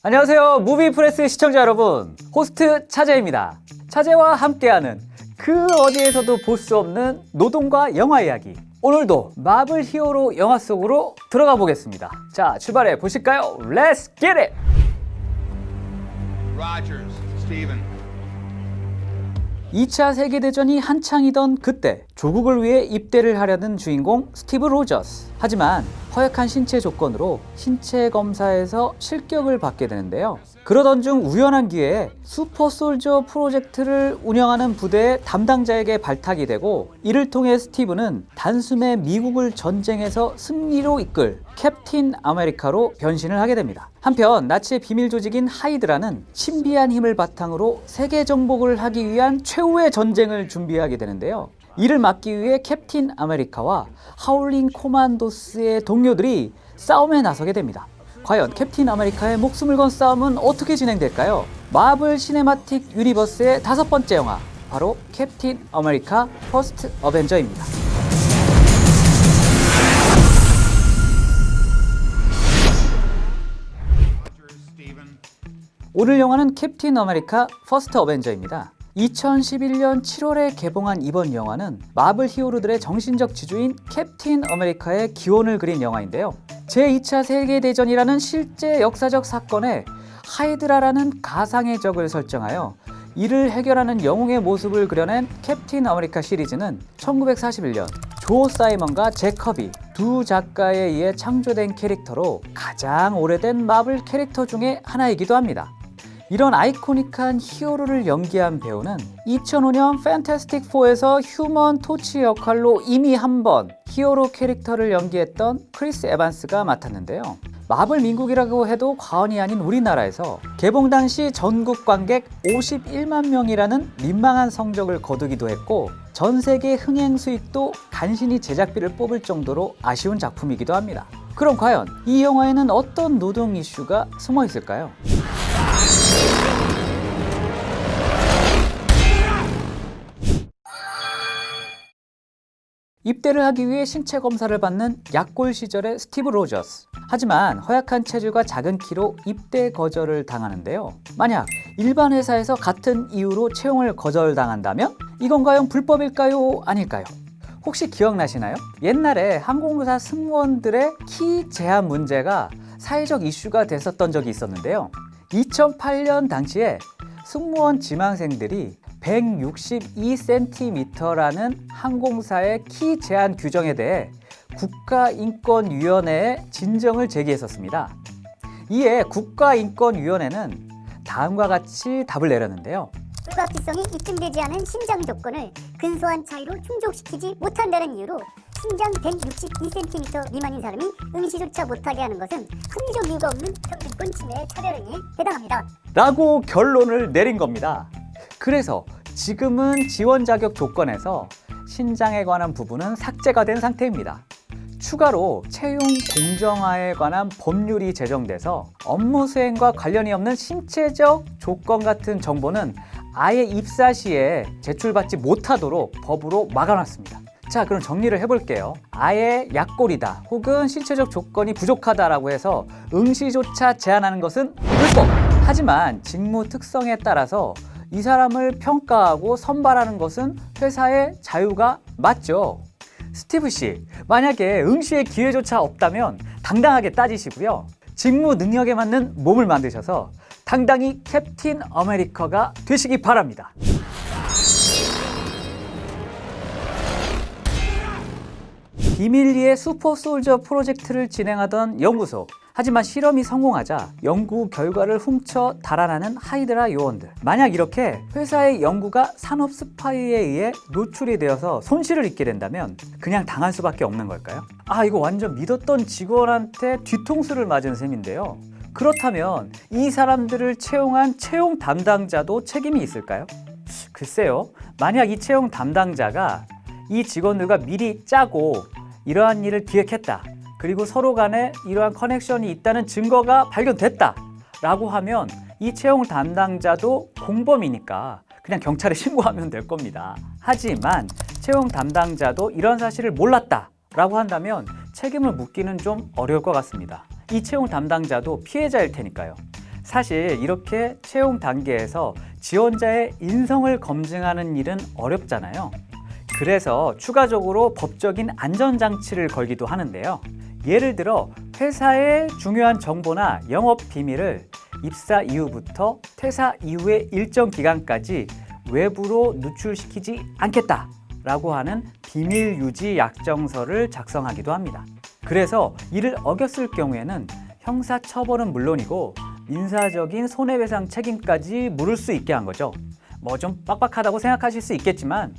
안녕하세요. 무비프레스 시청자 여러분, 호스트 차재입니다. 차재와 함께하는 그 어디에서도 볼 수 없는 노동과 영화 이야기, 오늘도 마블 히어로 영화 속으로 들어가 보겠습니다. 자, 출발해 보실까요? Let's get it! Rogers, Steven. 2차 세계대전이 한창이던 그때 조국을 위해 입대를 하려는 주인공 스티브 로저스. 하지만 허약한 신체 조건으로 신체 검사에서 실격을 받게 되는데요. 그러던 중 우연한 기회에 슈퍼솔저 프로젝트를 운영하는 부대의 담당자에게 발탁이 되고, 이를 통해 스티브는 단숨에 미국을 전쟁에서 승리로 이끌 캡틴 아메리카로 변신을 하게 됩니다. 한편 나치의 비밀 조직인 하이드라는 신비한 힘을 바탕으로 세계 정복을 하기 위한 최후의 전쟁을 준비하게 되는데요. 이를 막기 위해 캡틴 아메리카와 하울링 코만도스의 동료들이 싸움에 나서게 됩니다. 과연 캡틴 아메리카의 목숨을 건 싸움은 어떻게 진행될까요? 마블 시네마틱 유니버스의 5번째 영화, 바로 캡틴 아메리카 퍼스트 어벤져입니다. 오늘 영화는 캡틴 아메리카 퍼스트 어벤져입니다. 2011년 7월에 개봉한 이번 영화는 마블 히어로들의 정신적 지주인 캡틴 아메리카의 기원을 그린 영화인데요. 제2차 세계대전이라는 실제 역사적 사건에 하이드라라는 가상의 적을 설정하여 이를 해결하는 영웅의 모습을 그려낸 캡틴 아메리카 시리즈는 1941년 조 사이먼과 잭 커비 두 작가에 의해 창조된 캐릭터로 가장 오래된 마블 캐릭터 중에 하나이기도 합니다. 이런 아이코닉한 히어로를 연기한 배우는 2005년 판타스틱 4에서 휴먼 토치 역할로 이미 한 번 히어로 캐릭터를 연기했던 크리스 에반스가 맡았는데요. 마블 민국이라고 해도 과언이 아닌 우리나라에서 개봉 당시 전국 관객 51만 명이라는 민망한 성적을 거두기도 했고, 전 세계 흥행 수익도 간신히 제작비를 뽑을 정도로 아쉬운 작품이기도 합니다. 그럼 과연 이 영화에는 어떤 노동 이슈가 숨어 있을까요? 입대를 하기 위해 신체 검사를 받는 약골 시절의 스티브 로저스. 하지만 허약한 체질과 작은 키로 입대 거절을 당하는데요. 만약 일반 회사에서 같은 이유로 채용을 거절당한다면 이건 과연 불법일까요? 아닐까요? 혹시 기억나시나요? 옛날에 항공사 승무원들의 키 제한 문제가 사회적 이슈가 됐었던 적이 있었는데요. 2008년 당시에 승무원 지망생들이 162cm라는 항공사의 키 제한 규정에 대해 국가인권위원회에 진정을 제기했었습니다. 이에 국가인권위원회는 다음과 같이 답을 내렸는데요. 불가피성이 입증되지 않은 심장 조건을 근소한 차이로 충족시키지 못한다는 이유로 심장 162cm 미만인 사람이 응시조차 못하게 하는 것은 합리적 이유가 없는 평균권 침해의 차별 행위에 해당합니다. 라고 결론을 내린 겁니다. 그래서 지금은 지원 자격 조건에서 신장에 관한 부분은 삭제가 된 상태입니다. 추가로 채용 공정화에 관한 법률이 제정돼서 업무 수행과 관련이 없는 신체적 조건 같은 정보는 아예 입사 시에 제출받지 못하도록 법으로 막아놨습니다. 자, 그럼 정리를 해볼게요. 아예 약골이다 혹은 신체적 조건이 부족하다라고 해서 응시조차 제한하는 것은 불법! 하지만 직무 특성에 따라서 이 사람을 평가하고 선발하는 것은 회사의 자유가 맞죠. 스티브 씨, 만약에 응시의 기회조차 없다면 당당하게 따지시고요. 직무 능력에 맞는 몸을 만드셔서 당당히 캡틴 아메리카가 되시기 바랍니다. 비밀리에 슈퍼솔저 프로젝트를 진행하던 연구소. 하지만 실험이 성공하자 연구 결과를 훔쳐 달아나는 하이드라 요원들. 만약 이렇게 회사의 연구가 산업 스파이에 의해 노출이 되어서 손실을 입게 된다면 그냥 당할 수밖에 없는 걸까요? 이거 완전 믿었던 직원한테 뒤통수를 맞은 셈인데요. 그렇다면 이 사람들을 채용한 채용 담당자도 책임이 있을까요? 글쎄요. 만약 이 채용 담당자가 이 직원들과 미리 짜고 이러한 일을 기획했다, 그리고 서로 간에 이러한 커넥션이 있다는 증거가 발견됐다 라고 하면 이 채용 담당자도 공범이니까 그냥 경찰에 신고하면 될 겁니다. 하지만 채용 담당자도 이런 사실을 몰랐다 라고 한다면 책임을 묻기는 좀 어려울 것 같습니다. 이 채용 담당자도 피해자일 테니까요. 사실 이렇게 채용 단계에서 지원자의 인성을 검증하는 일은 어렵잖아요. 그래서 추가적으로 법적인 안전장치를 걸기도 하는데요. 예를 들어 회사의 중요한 정보나 영업 비밀을 입사 이후부터 퇴사 이후의 일정 기간까지 외부로 누출시키지 않겠다라고 하는 비밀 유지 약정서를 작성하기도 합니다. 그래서 이를 어겼을 경우에는 형사 처벌은 물론이고 민사적인 손해배상 책임까지 물을 수 있게 한 거죠. 뭐 좀 빡빡하다고 생각하실 수 있겠지만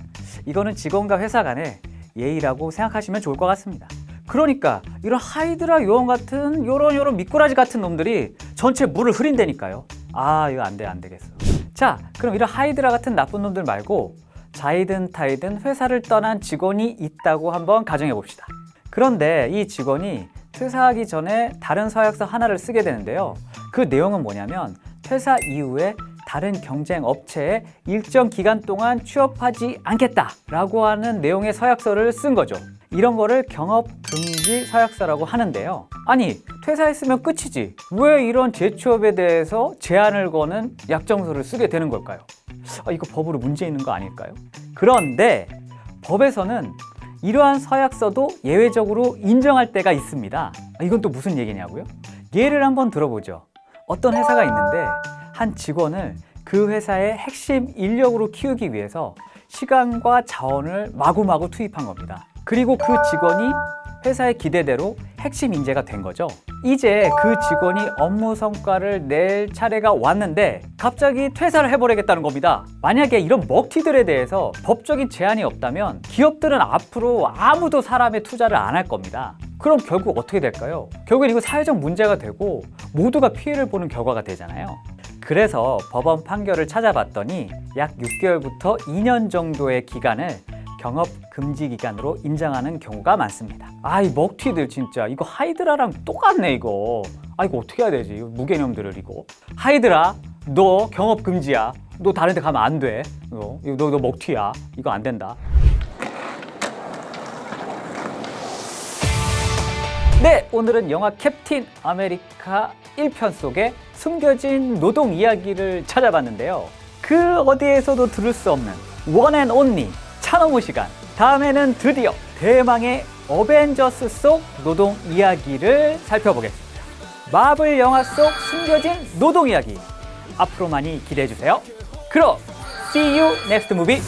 이거는 직원과 회사 간의 예의라고 생각하시면 좋을 것 같습니다. 그러니까 이런 하이드라 요원 같은 요런 미꾸라지 같은 놈들이 전체 물을 흐린다니까요. 아, 이거 안 되겠어. 자, 그럼 이런 하이드라 같은 나쁜 놈들 말고 자이든 타이든 회사를 떠난 직원이 있다고 한번 가정해 봅시다. 그런데 이 직원이 퇴사하기 전에 다른 서약서 하나를 쓰게 되는데요. 그 내용은 뭐냐면 퇴사 이후에 다른 경쟁 업체에 일정 기간 동안 취업하지 않겠다라고 하는 내용의 서약서를 쓴 거죠. 이런 거를 경업 금지 서약서라고 하는데요. 아니, 퇴사했으면 끝이지. 왜 이런 재취업에 대해서 제한을 거는 약정서를 쓰게 되는 걸까요? 이거 법으로 문제 있는 거 아닐까요? 그런데 법에서는 이러한 서약서도 예외적으로 인정할 때가 있습니다. 이건 또 무슨 얘기냐고요? 예를 한번 들어보죠. 어떤 회사가 있는데 한 직원을 그 회사의 핵심 인력으로 키우기 위해서 시간과 자원을 마구마구 투입한 겁니다. 그리고 그 직원이 회사의 기대대로 핵심 인재가 된 거죠. 이제 그 직원이 업무 성과를 낼 차례가 왔는데 갑자기 퇴사를 해버리겠다는 겁니다. 만약에 이런 먹튀들에 대해서 법적인 제한이 없다면 기업들은 앞으로 아무도 사람의 투자를 안 할 겁니다. 그럼 결국 어떻게 될까요? 결국엔 이거 사회적 문제가 되고 모두가 피해를 보는 결과가 되잖아요. 그래서 법원 판결을 찾아봤더니 약 6개월부터 2년 정도의 기간을 경업 금지 기간으로 인정하는 경우가 많습니다. 이 먹튀들 진짜 이거 하이드라랑 똑같네 이거. 이거 어떻게 해야 되지? 무개념들을 이거. 하이드라, 너 경업 금지야. 너 다른 데 가면 안 돼. 너 먹튀야. 이거 안 된다. 네, 오늘은 영화 캡틴 아메리카 1편 속에 숨겨진 노동 이야기를 찾아봤는데요. 그 어디에서도 들을 수 없는 원 앤 온리 차너무 시간. 다음에는 드디어 대망의 어벤져스 속 노동 이야기를 살펴보겠습니다. 마블 영화 속 숨겨진 노동 이야기. 앞으로 많이 기대해 주세요. 그럼 see you next movie.